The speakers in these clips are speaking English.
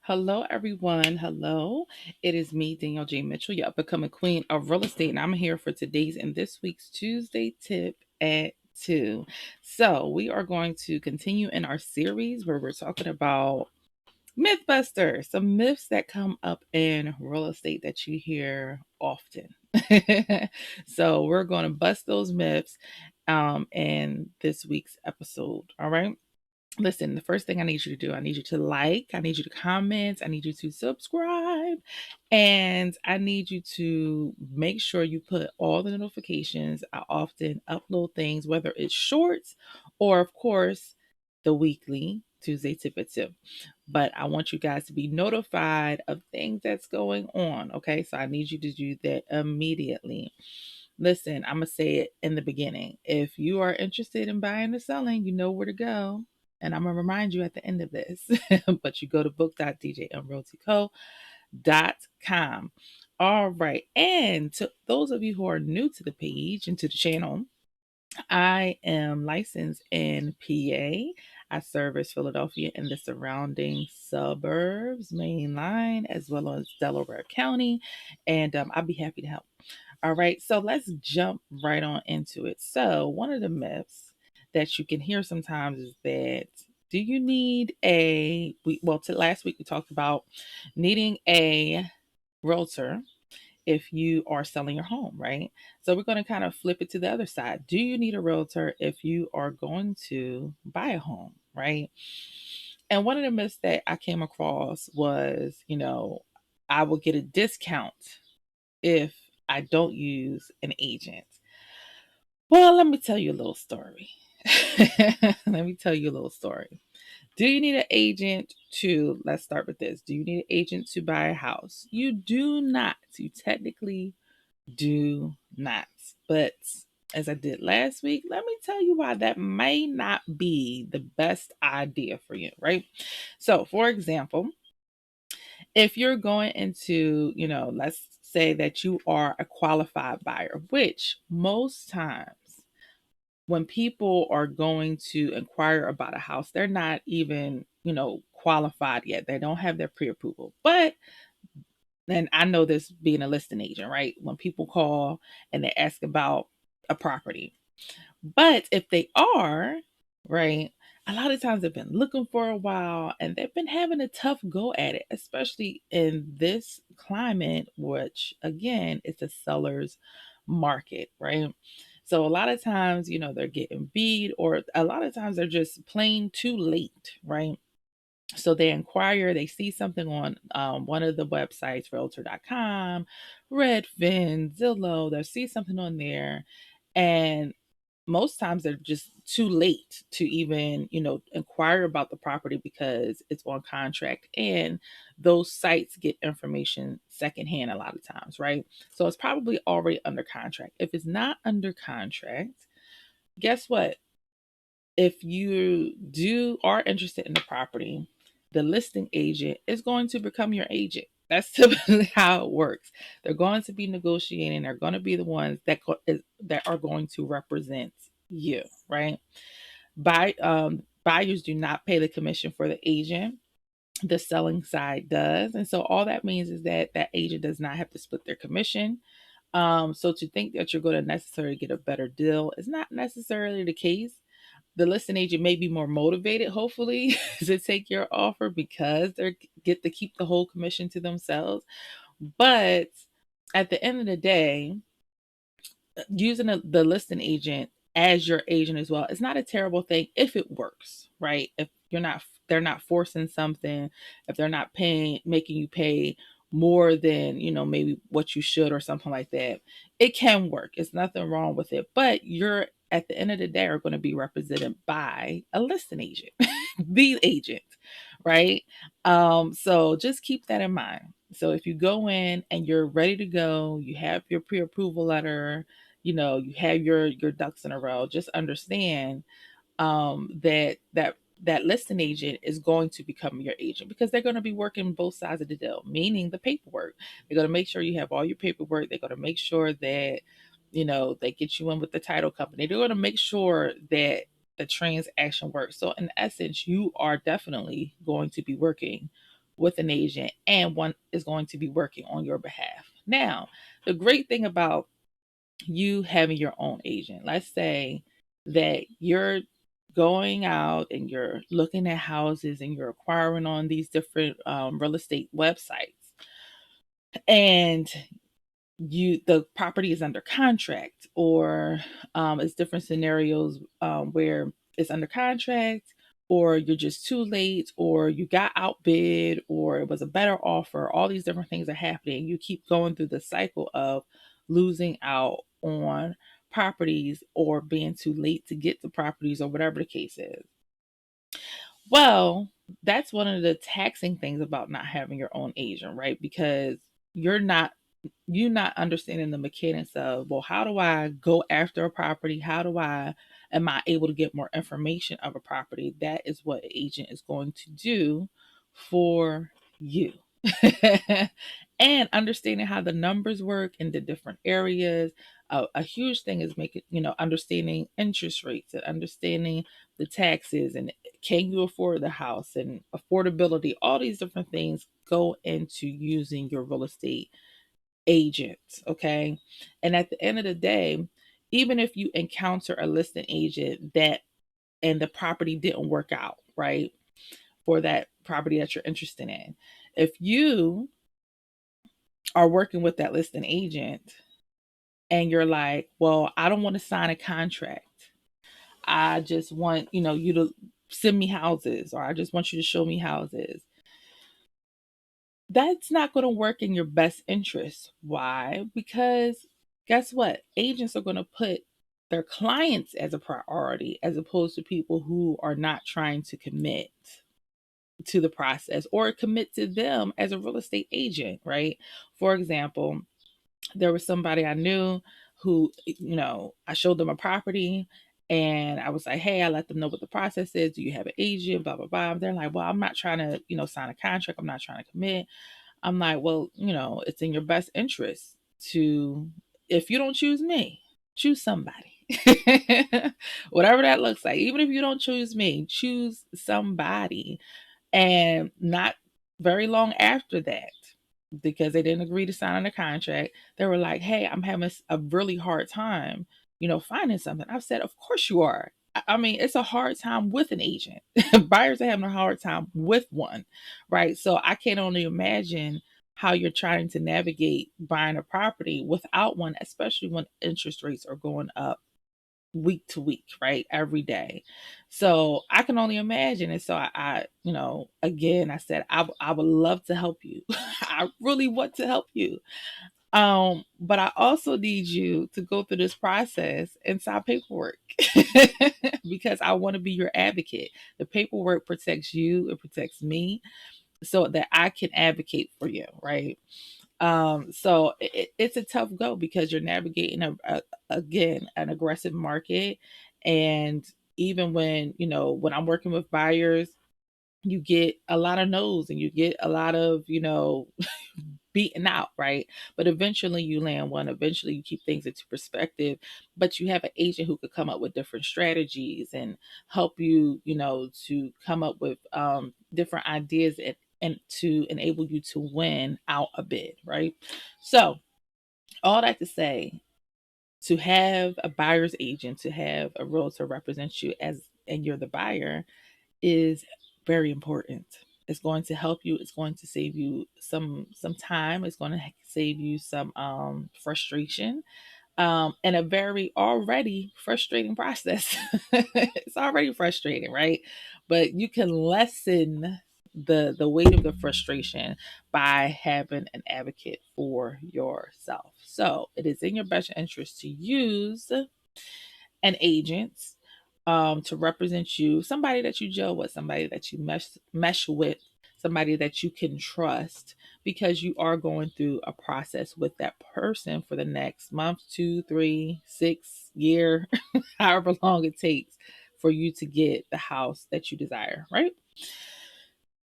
Hello, everyone. Hello. It is me, Danielle J. Mitchell, your becoming queen of real estate, and I'm here for today's and this week's Tuesday tip at 2. So, we are going to continue in our series where we're talking about Mythbusters, some myths that come up in real estate that you hear often. So, we're going to bust those myths in this week's episode. All right. Listen, the first thing I need you to do, I need you to like, I need you to comment, I need you to subscribe, and I need you to make sure you put all the notifications. I often upload things, whether it's shorts or, of course, the weekly Tuesday tip at 2. But I want you guys to be notified of things that's going on. Okay. So I need you to do that immediately. Listen, I'm going to say it in the beginning. If you are interested in buying or selling, you know where to go. And I'm going to remind you at the end of this, but you go to book.djmrealty.co.com. All right. And to those of you who are new to the page and to the channel, I am licensed in PA. I service Philadelphia and the surrounding suburbs, main line, as well as Delaware County. And I'll be happy to help. All right, so let's jump right on into it. So, one of the myths that you can hear sometimes is that do you need last week we talked about needing a realtor if you are selling your home, right? So, we're going to kind of flip it to the other side. Do you need a realtor if you are going to buy a home, right? And one of the myths that I came across was, I will get a discount if I don't use an agent. Well, let me tell you a little story. Let me tell you a little story. Do you need an agent to, let's start with this. Do you need an agent to buy a house? You do not. You technically do not. But as I did last week, let me tell you why that may not be the best idea for you, right? So, for example, if you're going into, let's say that you are a qualified buyer, which most times when people are going to inquire about a house, they're not even, qualified yet. They don't have their pre approval. But then I know this being a listing agent, right? When people call and they ask about a property, but if they are, right, a lot of times they've been looking for a while and they've been having a tough go at it, especially in this climate, which again is a seller's market, right? So a lot of times, they're getting beat, or a lot of times they're just plain too late, right? So they inquire, they see something on one of the websites, Realtor.com, Redfin, Zillow, they see something on there, and most times they're just too late to even, inquire about the property because it's on contract, and those sites get information secondhand a lot of times, right? So it's probably already under contract. If it's not under contract, guess what? If you are interested in the property, the listing agent is going to become your agent. That's typically how it works. They're going to be negotiating. They're going to be the ones that are going to represent you, right? Buyers do not pay the commission for the agent. The selling side does, and so all that means is that that agent does not have to split their commission. So to think that you're going to necessarily get a better deal is not necessarily the case. The listing agent may be more motivated, hopefully, to take your offer because they get to keep the whole commission to themselves. But at the end of the day, using the listing agent as your agent as well is not a terrible thing if it works, right? If they're not forcing something, if they're not making you pay more than, maybe what you should or something like that, it can work. It's nothing wrong with it. But you're at the end of the day are going to be represented by a listing agent, the agent, right? So just keep that in mind. So if you go in and you're ready to go, you have your pre-approval letter, you have your ducks in a row, just understand that listing agent is going to become your agent because they're going to be working both sides of the deal, meaning the paperwork. They're going to make sure you have all your paperwork. They're going to make sure that, they get you in with the title company. They're going to make sure that the transaction works. So in essence, you are definitely going to be working with an agent, and one is going to be working on your behalf. Now, the great thing about you having your own agent, let's say that you're going out and you're looking at houses and you're acquiring on these different real estate websites, and the property is under contract, or it's different scenarios where it's under contract, or you're just too late, or you got outbid, or it was a better offer. All these different things are happening. You keep going through the cycle of losing out on properties or being too late to get the properties, or whatever the case is. Well, that's one of the taxing things about not having your own agent, right? Because you're not you not understanding the mechanics of, well, how do I go after a property? How do I am I able to get more information of a property? That is what an agent is going to do for you. And understanding how the numbers work in the different areas. A huge thing is making, understanding interest rates and understanding the taxes, and can you afford the house, and affordability. All these different things go into using your real estate agent. Okay. And at the end of the day, even if you encounter a listing agent that and the property didn't work out, right, for that property that you're interested in, if you are working with that listing agent and you're like, well, I don't want to sign a contract. I just want, you to send me houses, or I just want you to show me houses. That's not going to work in your best interest. Why? Because guess what? Agents are going to put their clients as a priority, as opposed to people who are not trying to commit to the process or commit to them as a real estate agent, right? For example, there was somebody I knew who, I showed them a property and I was like, hey, I let them know what the process is. Do you have an agent? Blah, blah, blah. They're like, well, I'm not trying to, sign a contract. I'm not trying to commit. I'm like, well, it's in your best interest to, if you don't choose me, choose somebody. Whatever that looks like. Even if you don't choose me, choose somebody. And not very long after that, because they didn't agree to sign on the contract, they were like, hey, I'm having a really hard time, finding something. I've said, of course you are. I mean, it's a hard time with an agent. Buyers are having a hard time with one, right? So I can only imagine how you're trying to navigate buying a property without one, especially when interest rates are going up week to week, right? Every day. So I can only imagine. And so again, I said, I would love to help you. I really want to help you. But I also need you to go through this process and sign paperwork because I want to be your advocate. The paperwork protects you, it protects me, so that I can advocate for you, right? So it's a tough go because you're navigating again, an aggressive market. And even when I'm working with buyers, you get a lot of no's and you get a lot of, beaten out, right? But eventually you land one. Eventually you keep things into perspective. But you have an agent who could come up with different strategies and help you, to come up with different ideas and to enable you to win out a bid, right? So all that to say, to have a buyer's agent, to have a realtor represent you and you're the buyer, is very important. It's going to help you. It's going to save you some time. It's going to save you some frustration, and a very already frustrating process. It's already frustrating, right? But you can lessen the weight of the frustration by having an advocate for yourself. So it is in your best interest to use an agent to represent you, somebody that you gel with, somebody that you mesh with, somebody that you can trust, because you are going through a process with that person for the next month, 2, 3, 6 year, however long it takes for you to get the house that you desire, right?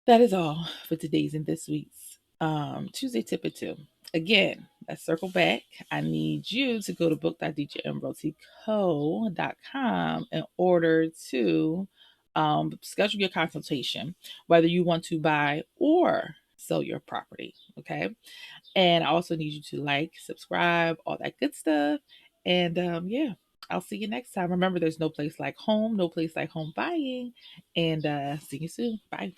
That is all for today's and this week's Tuesday Tip or Two. Again, let's circle back. I need you to go to book.djmrealtyco.com in order to schedule your consultation, whether you want to buy or sell your property. Okay. And I also need you to like, subscribe, all that good stuff. And yeah, I'll see you next time. Remember, there's no place like home, no place like home buying. And see you soon. Bye.